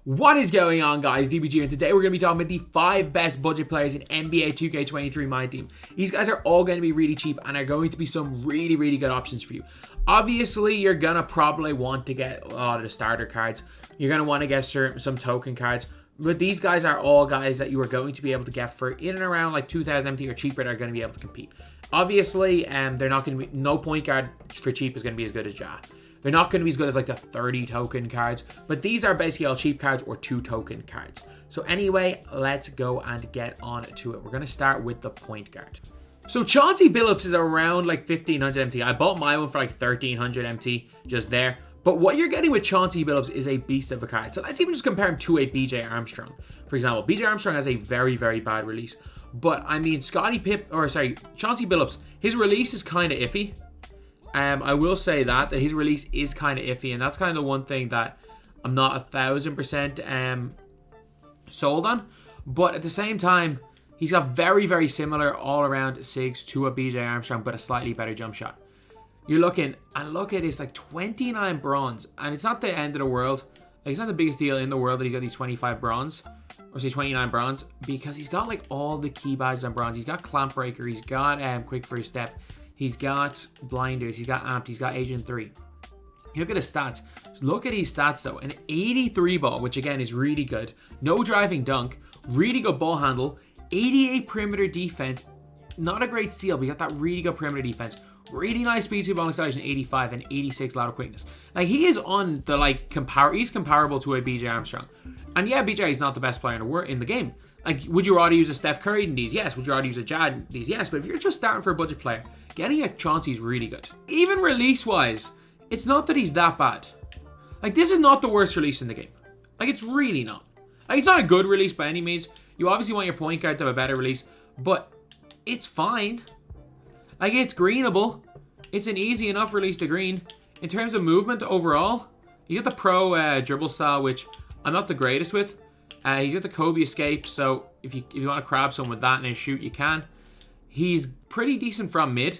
What is going on, guys? DBG, and today we're going to be talking about the 5 best budget players in NBA 2k23 MyTEAM. These guys are all going to be really cheap and are going to be some really good options for you. Obviously, you're going to probably want to get a lot of the starter cards. You're going to want to get some token cards. But these guys are all guys that you are going to be able to get for in and around like 2,000 MT or cheaper that are going to be able to compete. Obviously, they're not going to be, no point guard for cheap is going to be as good as Ja. They're not going to be as good as like the 30 token cards, but these are basically all cheap cards or 2 token cards. So anyway, let's go and get on to it. We're going to start with the point guard. So Chauncey Billups is around like 1,500 MT. I bought my one for like 1,300 MT just there. But what you're getting with Chauncey Billups is a beast of a card. So let's even just compare him to a BJ Armstrong. For example, BJ Armstrong has a very bad release. But I mean, Chauncey Billups, his release is kind of iffy. I will say that his release is kind of iffy, and that's kind of the one thing that I'm not 1,000% sold on. But at the same time, he's got very similar all-around SIGs to a BJ Armstrong, but a slightly better jump shot. You're looking, and look at this, like 29 bronze, and it's not the end of the world. Like, it's not the biggest deal in the world that he's got these 25 bronze, or say 29 bronze, because he's got like all the key badges on bronze. He's got Clamp Breaker, he's got Quick First Step, he's got Blinders, he's got Amped, he's got Agent 3. You look at his stats. Look at his stats though. An 83 ball, which again is really good. No driving dunk, really good ball handle, 88 perimeter defense, not a great steal, but you got that really good perimeter defense. Really nice speed to ball acceleration, 85, and 86 lateral quickness. Like, he is on the he's comparable to a BJ Armstrong. And yeah, BJ is not the best player in the game. Like, would you rather use a Steph Curry in these? Yes. Would you rather use a Jad in these? Yes. But if you're just starting for a budget player, getting a Chauncey is really good. Even release-wise, it's not that he's that bad. Like, this is not the worst release in the game. Like, it's really not. Like, it's not a good release by any means. You obviously want your point guard to have a better release, but it's fine. Like, it's greenable. It's an easy enough release to green. In terms of movement overall, you get the pro dribble style, which I'm not the greatest with. He's got the Kobe escape, so if you want to crab someone with that and then shoot, you can. He's pretty decent from mid.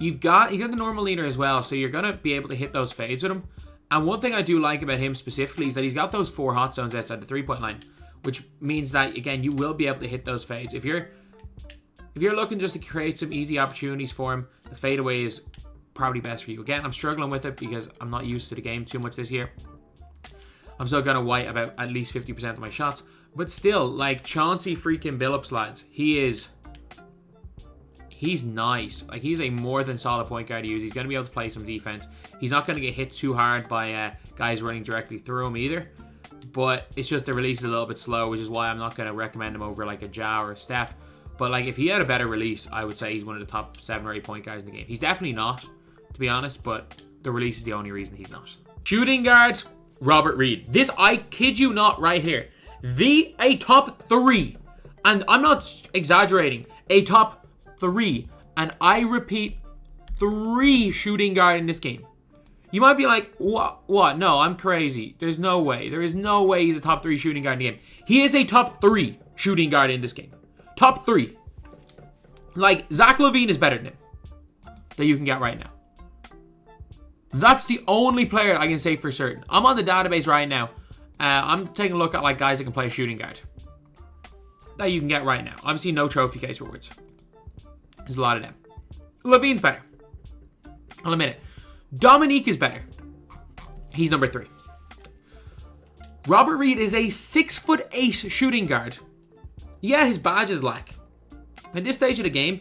You got the normal leader as well, so you're going to be able to hit those fades with him. And one thing I do like about him specifically is that he's got those 4 hot zones outside the 3-point line, which means that, again, you will be able to hit those fades. If you're looking just to create some easy opportunities for him, the fadeaway is probably best for you. Again, I'm struggling with it because I'm not used to the game too much this year. I'm still going to white about at least 50% of my shots. But still, like, Chauncey freaking Billups, lads, he's nice. Like, he's a more than solid point guard to use. He's going to be able to play some defense. He's not going to get hit too hard by guys running directly through him either. But it's just the release is a little bit slow, which is why I'm not going to recommend him over like a Ja or a Steph. But like, if he had a better release, I would say he's one of the top 7 or 8 point guys in the game. He's definitely not, to be honest, but the release is the only reason he's not. Shooting guard, Robert Reed. This, I kid you not, right here. A top 3. And I'm not exaggerating. A top 3. And I repeat, 3 shooting guard in this game. You might be like, what? No, I'm crazy. There's no way. There is no way he's a top 3 shooting guard in the game. He is a top 3 shooting guard in this game. Top 3. Like, Zach LaVine is better than him that you can get right now. That's the only player I can say for certain. I'm on the database right now. I'm taking a look at like guys that can play shooting guard that you can get right now. Obviously, no trophy case rewards. There's a lot of them. LaVine's better. I'll admit it. Dominique is better. He's number 3. Robert Reed is a 6'8" shooting guard. Yeah, his badges lack. At this stage of the game,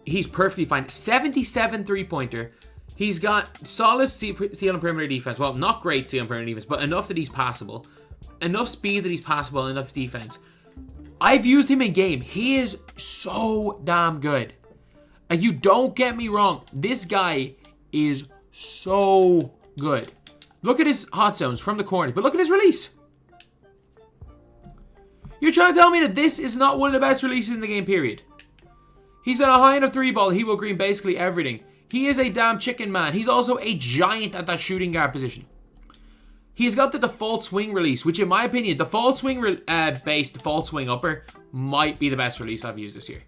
he's perfectly fine. 77 3-pointer. He's got solid steal and perimeter defense. Well, not great steal and perimeter defense, but enough that he's passable. Enough speed that he's passable, enough defense. I've used him in game. He is so damn good. And you don't get me wrong. This guy is so good. Look at his hot zones from the corners, but look at his release. You're trying to tell me that this is not one of the best releases in the game, period. He's got a high enough 3 ball. He will green basically everything. He is a damn chicken man. He's also a giant at that shooting guard position. He's got the default swing release, which in my opinion, default swing base, default swing upper might be the best release I've used this year.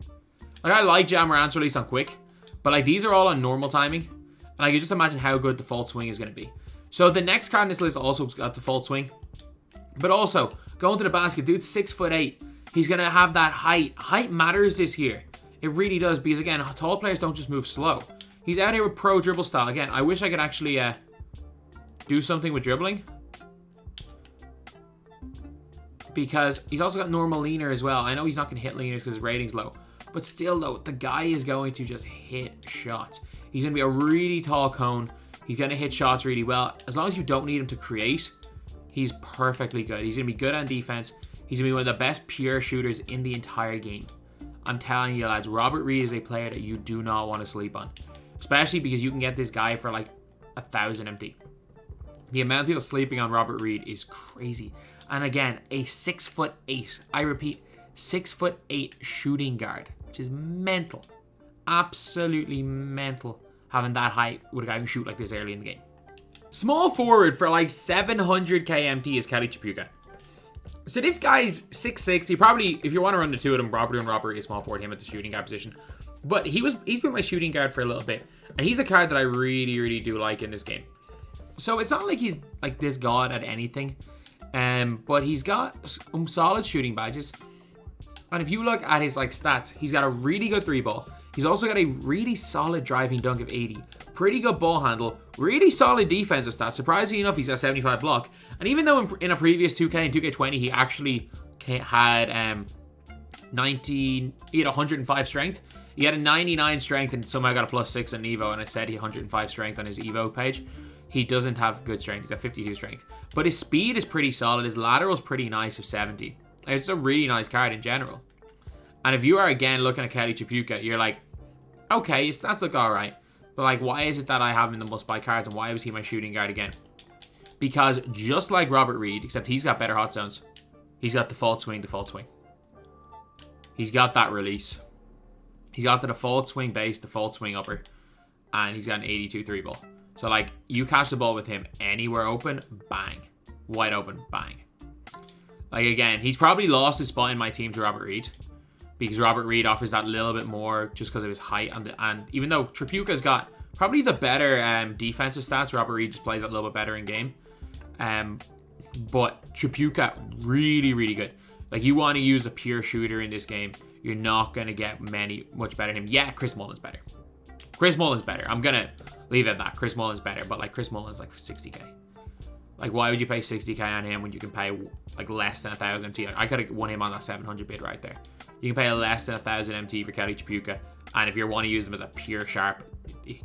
Like, I like Ja Morant's release on quick, but like, these are all on normal timing. And I can just imagine how good default swing is going to be. So the next card in this list also got default swing. But also, going to the basket, dude's 6'8". He's going to have that height. Height matters this year. It really does, because again, tall players don't just move slow. He's out here with pro dribble style. Again, I wish I could actually do something with dribbling, because he's also got normal leaner as well. I know he's not going to hit leaners because his rating's low, but still though, the guy is going to just hit shots. He's going to be a really tall cone. He's going to hit shots really well. As long as you don't need him to create, he's perfectly good. He's going to be good on defense. He's going to be one of the best pure shooters in the entire game. I'm telling you, lads, Robert Reed is a player that you do not want to sleep on. Especially because you can get this guy for like 1,000 MT. The amount of people sleeping on Robert Reed is crazy. And again, a 6'8", I repeat, 6'8" shooting guard, which is mental. Absolutely mental having that height with a guy who can shoot like this early in the game. Small forward for like 700k MT is Kelly Tripucka. So this guy's 6'6". He probably, if you want to run the two of them, Robert and Robert is small forward, him at the shooting guard position. But he's been my shooting guard for a little bit. And he's a card that I really, really do like in this game. So it's not like he's like this god at anything. But he's got some solid shooting badges. And if you look at his like stats, he's got a really good 3-ball. He's also got a really solid driving dunk of 80. Pretty good ball handle. Really solid defensive stats. Surprisingly enough, he's got 75 block. And even though in a previous 2K and 2K20, he actually had 105 strength. He had a 99 strength and somehow got a +6 on Evo, and it said he had 105 strength on his Evo page. He doesn't have good strength. He's got 52 strength. But his speed is pretty solid. His lateral's pretty nice of 70. It's a really nice card in general. And if you are, again, looking at Kelly Tripucka, you're like, okay, his stats look alright. But, like, why is it that I have him in the must-buy cards, and why was he my shooting guard again? Because just like Robert Reed, except he's got better hot zones, he's got default swing. He's got that release. He's got the default swing base, default swing upper, and he's got an 82 3-ball. So, like, you catch the ball with him anywhere open, bang. Wide open, bang. Like, again, he's probably lost his spot in my team to Robert Reed, because Robert Reed offers that little bit more just because of his height. And even though Tripucka's got probably the better defensive stats, Robert Reed just plays that little bit better in game. But Tripucka, really, really good. Like, you want to use a pure shooter in this game, you're not going to get much better than him. Yeah, Chris Mullin's better. I'm going to leave it at that. Chris Mullin's better, but like Chris Mullin's like 60k. Like, why would you pay 60k on him when you can pay like less than 1,000 MT? Like, I could have won him on that 700 bid right there. You can pay less than 1,000 MT for Kelly Tripucka, and if you want to use him as a pure sharp,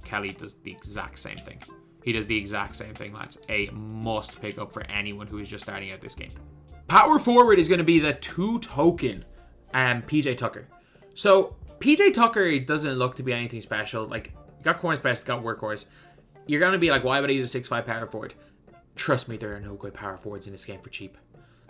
Kelly does the exact same thing. He does the exact same thing, lads. A must pick up for anyone who is just starting out this game. Power forward is going to be the 2-token PJ Tucker. So PJ Tucker doesn't look to be anything special. Like, you got corner specialist, got workhorse. You're going to be like, why would I use a 6'5" power forward? Trust me, there are no good power forwards in this game for cheap.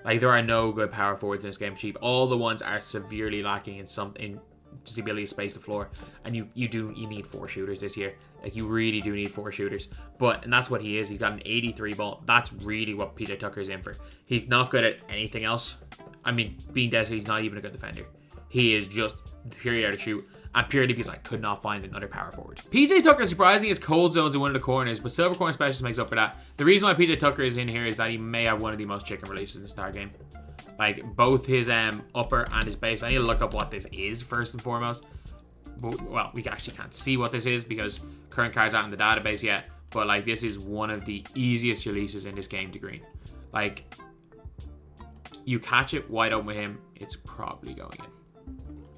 Like, there are no good power forwards in this game for cheap. All the ones are severely lacking in just the ability to space the floor. And you need 4 shooters this year. Like, you really do need 4 shooters. And that's what he is. He's got an 83 ball. That's really what PJ Tucker is in for. He's not good at anything else. I mean, being dead, he's not even a good defender. He is just purely there to shoot. And purely because I could not find another power forward. PJ Tucker, surprising, is cold zones in one of the corners, but Silver Corner Specialist makes up for that. The reason why PJ Tucker is in here is that he may have one of the most chicken releases in the Star game. Like, both his upper and his base. I need to look up what this is first and foremost. Well, we actually can't see what this is because current cards aren't in the database yet. But, like, this is one of the easiest releases in this game to green. Like, you catch it wide open with him, it's probably going in.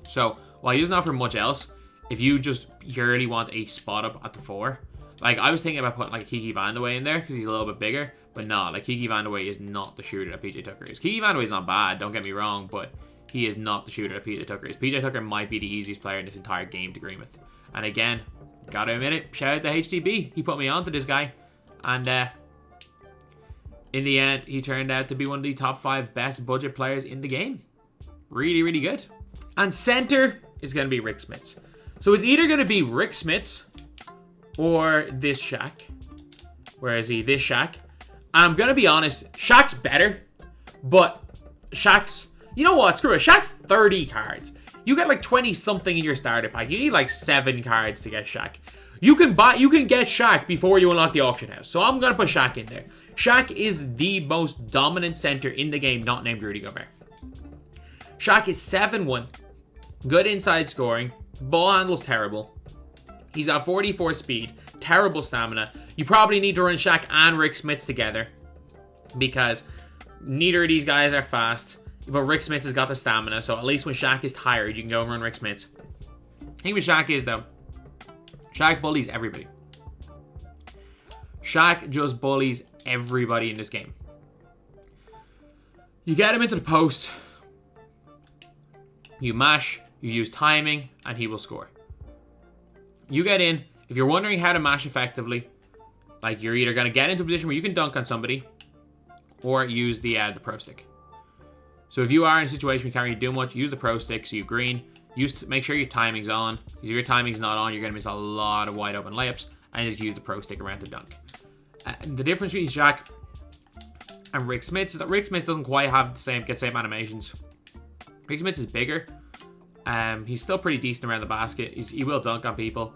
So, while he doesn't offer much else, if you just purely want a spot up at the 4, like, I was thinking about putting like Kiki Vandeweghe in there because he's a little bit bigger, but no, like, Kiki Vandeweghe is not the shooter that PJ Tucker is. Kiki Vandeweghe is not bad, don't get me wrong, but he is not the shooter that PJ Tucker is. PJ Tucker might be the easiest player in this entire game to green with. And again, gotta admit it, shout out to HTB. He put me onto this guy, and in the end, he turned out to be one of the top 5 best budget players in the game. Really, really good. And center is going to be Rick Smits. So it's either going to be Rick Smits or this Shaq. Where is he? This Shaq. I'm going to be honest, Shaq's better. But Shaq's... You know what? Screw it. Shaq's 30 cards. You get like 20 something in your starter pack. You need like 7 cards to get Shaq. You can get Shaq before you unlock the auction house. So I'm going to put Shaq in there. Shaq is the most dominant center in the game, not named Rudy Gobert. Shaq is 7'1", good inside scoring, ball handles terrible. He's got 44 speed, terrible stamina. You probably need to run Shaq and Rick Smits together because neither of these guys are fast, but Rick Smits has got the stamina, so at least when Shaq is tired, you can go and run Rick Smits. The thing with Shaq is, though, Shaq bullies everybody. Shaq just bullies everybody in this game. You get him into the post, you mash, you use timing, and he will score. You get in. If you're wondering how to mash effectively, like you're either going to get into a position where you can dunk on somebody or use the pro stick. So if you are in a situation where you can't really do much, use the pro stick so you green. Make sure your timing's on. If your timing's not on, you're going to miss a lot of wide open layups, and just use the pro stick around the dunk. The difference between Shaq and Rick Smits is that Rick Smits doesn't quite have the same animations. Rick Smits is bigger. He's still pretty decent around the basket. He will dunk on people.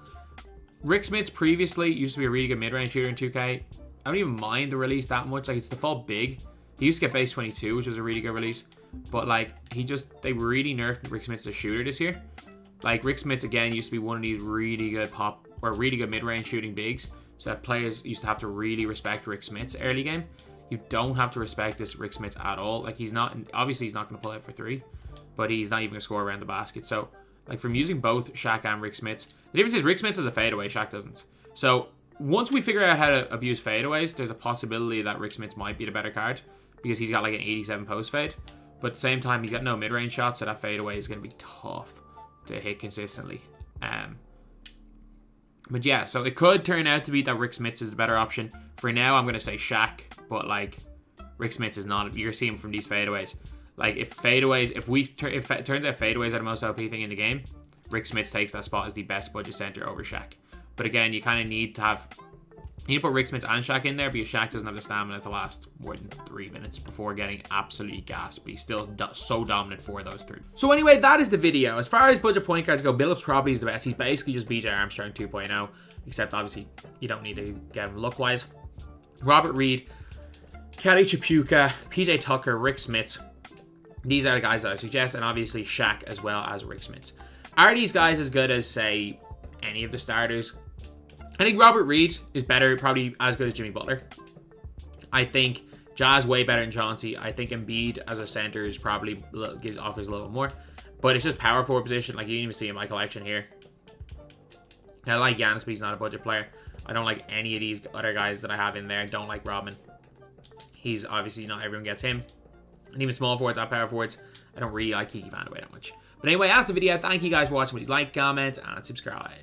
Rick Smits previously used to be a really good mid-range shooter in 2K. I don't even mind the release that much. Like, it's default big. He used to get base 22, which was a really good release. But, like, they really nerfed Rick Smits as a shooter this year. Like, Rick Smits, again, used to be one of these really good really good mid-range shooting bigs. So that players used to have to really respect Rick Smits early game. You don't have to respect this Rick Smits at all. Like, obviously he's not going to pull out for 3. But he's not even going to score around the basket. So, like, from using both Shaq and Rick Smits, the difference is Rick Smits has a fadeaway, Shaq doesn't. So, once we figure out how to abuse fadeaways, there's a possibility that Rick Smits might be the better card because he's got, like, an 87 post fade. But at the same time, he's got no mid-range shots, so that fadeaway is going to be tough to hit consistently. But yeah, so it could turn out to be that Rick Smits is the better option. For now, I'm going to say Shaq, but, like, Rick Smits is not. You're seeing from these fadeaways. Like, if it turns out fadeaways are the most OP thing in the game, Rick Smits takes that spot as the best budget center over Shaq. But again, you kind of need to put Rick Smits and Shaq in there because Shaq doesn't have the stamina to last more than 3 minutes before getting absolutely gassed. But he's still so dominant for those 3. So anyway, that is the video. As far as budget point guards go, Billups probably is the best. He's basically just BJ Armstrong 2.0, except obviously you don't need to get him look-wise. Robert Reed, Kelly Chapuka, PJ Tucker, Rick Smits. These are the guys that I suggest, and obviously Shaq as well as Rick Smits. Are these guys as good as, say, any of the starters? I think Robert Reed is better, probably as good as Jimmy Butler. I think Jazz way better than Chauncey. I think Embiid as a center is probably offers a little more, but it's just power forward position. Like, you can even see in my collection here. I like Giannis, but he's not a budget player. I don't like any of these other guys that I have in there. I don't like Rodman. He's obviously not everyone gets him. And even small forwards and power forwards, I don't really like Kiki Vandaway that much. But anyway, that's the video. Thank you guys for watching. Please like, comment, and subscribe.